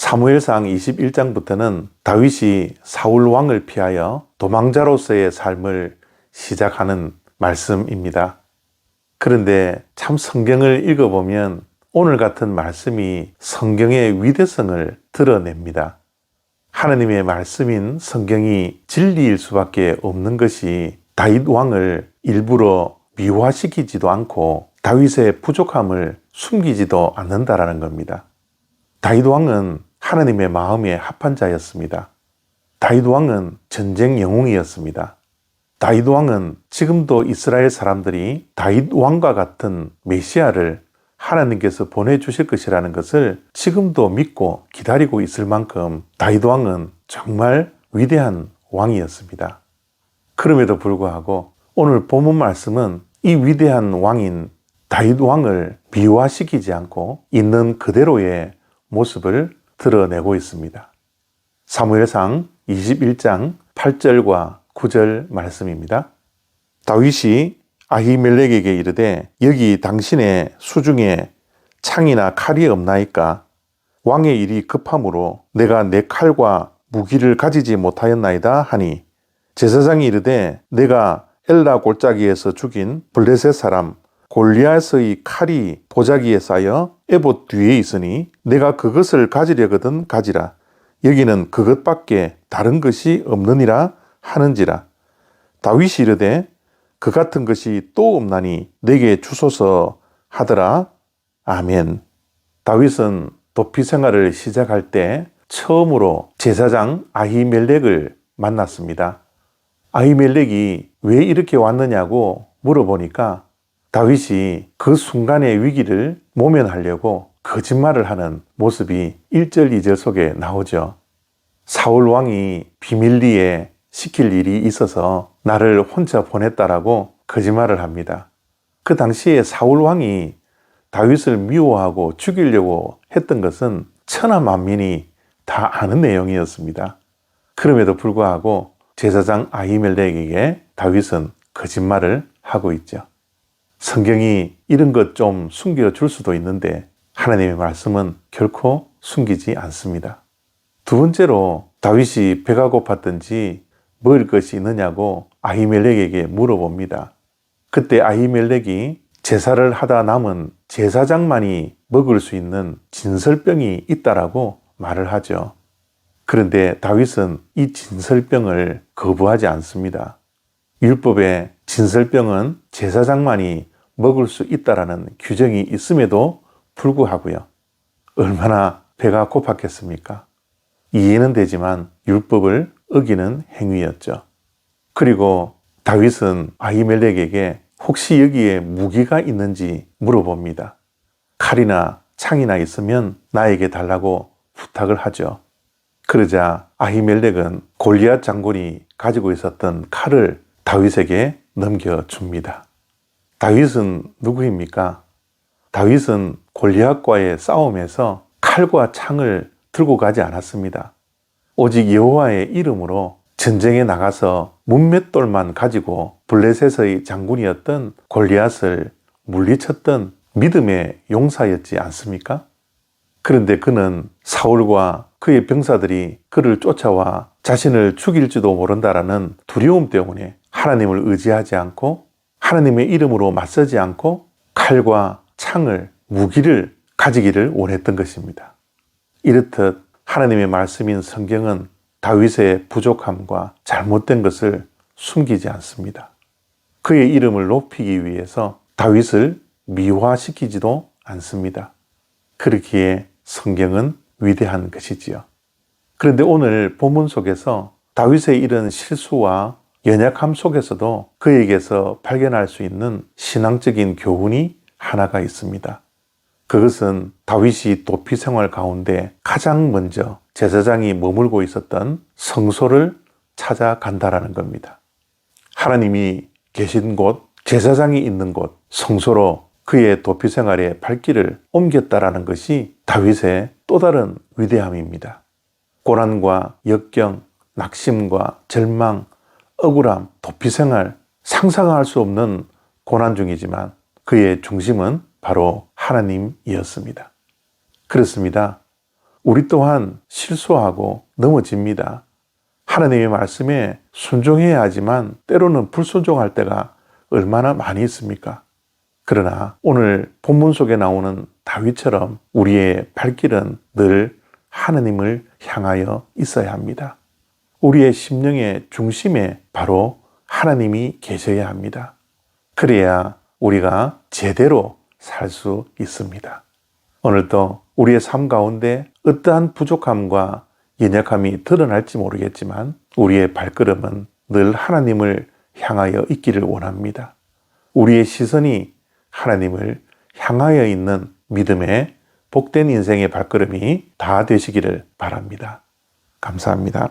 사무엘상 21장부터는 다윗이 사울 왕을 피하여 도망자로서의 삶을 시작하는 말씀입니다. 그런데 참 성경을 읽어보면 오늘 같은 말씀이 성경의 위대성을 드러냅니다. 하나님의 말씀인 성경이 진리일 수밖에 없는 것이 다윗 왕을 일부러 미화시키지도 않고 다윗의 부족함을 숨기지도 않는다라는 겁니다. 다윗 왕은 하나님의 마음에 합한 자였습니다. 다윗 왕은 전쟁 영웅이었습니다. 다윗 왕은 지금도 이스라엘 사람들이 다윗 왕과 같은 메시아를 하나님께서 보내주실 것이라는 것을 지금도 믿고 기다리고 있을 만큼 다윗 왕은 정말 위대한 왕이었습니다. 그럼에도 불구하고 오늘 본문 말씀은 이 위대한 왕인 다윗 왕을 미화시키지 않고 있는 그대로의 모습을 드러내고 있습니다. 사무엘상 21장 8절과 9절 말씀입니다. 다윗이 아히멜렉에게 이르되 여기 당신의 수중에 창이나 칼이 없나이까? 왕의 일이 급함으로 내가 내 칼과 무기를 가지지 못하였나이다 하니 제사장이 이르되 내가 엘라 골짜기에서 죽인 블레셋 사람 골리앗의 칼이 보자기에 쌓여 에봇 뒤에 있으니 내가 그것을 가지려거든 가지라. 여기는 그것밖에 다른 것이 없느니라 하는지라. 다윗이 이르되 그 같은 것이 또 없나니 내게 주소서 하더라. 아멘. 다윗은 도피 생활을 시작할 때 처음으로 제사장 아히멜렉을 만났습니다. 아히멜렉이 왜 이렇게 왔느냐고 물어보니까 다윗이 그 순간의 위기를 모면하려고 거짓말을 하는 모습이 1절, 2절 속에 나오죠. 사울 왕이 비밀리에 시킬 일이 있어서 나를 혼자 보냈다라고 거짓말을 합니다. 그 당시에 사울 왕이 다윗을 미워하고 죽이려고 했던 것은 천하 만민이 다 아는 내용이었습니다. 그럼에도 불구하고 제사장 아히멜렉에게 다윗은 거짓말을 하고 있죠. 성경이 이런 것 좀 숨겨줄 수도 있는데 하나님의 말씀은 결코 숨기지 않습니다. 두 번째로 다윗이 배가 고팠던지 먹을 것이 있느냐고 아히멜렉에게 물어봅니다. 그때 아히멜렉이 제사를 하다 남은 제사장만이 먹을 수 있는 진설병이 있다라고 말을 하죠. 그런데 다윗은 이 진설병을 거부하지 않습니다. 율법에 진설병은 제사장만이 먹을 수 있다라는 규정이 있음에도 불구하고요. 얼마나 배가 고팠겠습니까? 이해는 되지만 율법을 어기는 행위였죠. 그리고 다윗은 아히멜렉에게 혹시 여기에 무기가 있는지 물어봅니다. 칼이나 창이나 있으면 나에게 달라고 부탁을 하죠. 그러자 아히멜렉은 골리앗 장군이 가지고 있었던 칼을 다윗에게 넘겨줍니다. 다윗은 누구입니까? 다윗은 골리앗과의 싸움에서 칼과 창을 들고 가지 않았습니다. 오직 여호와의 이름으로 전쟁에 나가서 문맷돌만 가지고 블레셋의 장군이었던 골리앗을 물리쳤던 믿음의 용사였지 않습니까? 그런데 그는 사울과 그의 병사들이 그를 쫓아와 자신을 죽일지도 모른다라는 두려움 때문에 하나님을 의지하지 않고 하나님의 이름으로 맞서지 않고 칼과 창을, 무기를 가지기를 원했던 것입니다. 이렇듯 하나님의 말씀인 성경은 다윗의 부족함과 잘못된 것을 숨기지 않습니다. 그의 이름을 높이기 위해서 다윗을 미화시키지도 않습니다. 그렇기에 성경은 위대한 것이지요. 그런데 오늘 본문 속에서 다윗의 이런 실수와 연약함 속에서도 그에게서 발견할 수 있는 신앙적인 교훈이 하나가 있습니다. 그것은 다윗이 도피 생활 가운데 가장 먼저 제사장이 머물고 있었던 성소를 찾아간다라는 겁니다. 하나님이 계신 곳, 제사장이 있는 곳, 성소로 그의 도피 생활의 발길을 옮겼다라는 것이 다윗의 또 다른 위대함입니다. 고난과 역경, 낙심과 절망, 억울함, 도피 생활, 상상할 수 없는 고난 중이지만 그의 중심은 바로 하나님이었습니다. 그렇습니다. 우리 또한 실수하고 넘어집니다. 하나님의 말씀에 순종해야 하지만 때로는 불순종할 때가 얼마나 많이 있습니까? 그러나 오늘 본문 속에 나오는 다윗처럼 우리의 발길은 늘 하나님을 향하여 있어야 합니다. 우리의 심령의 중심에 바로 하나님이 계셔야 합니다. 그래야 우리가 제대로 살 수 있습니다. 오늘도 우리의 삶 가운데 어떠한 부족함과 연약함이 드러날지 모르겠지만 우리의 발걸음은 늘 하나님을 향하여 있기를 원합니다. 우리의 시선이 하나님을 향하여 있는 믿음의 복된 인생의 발걸음이 다 되시기를 바랍니다. 감사합니다.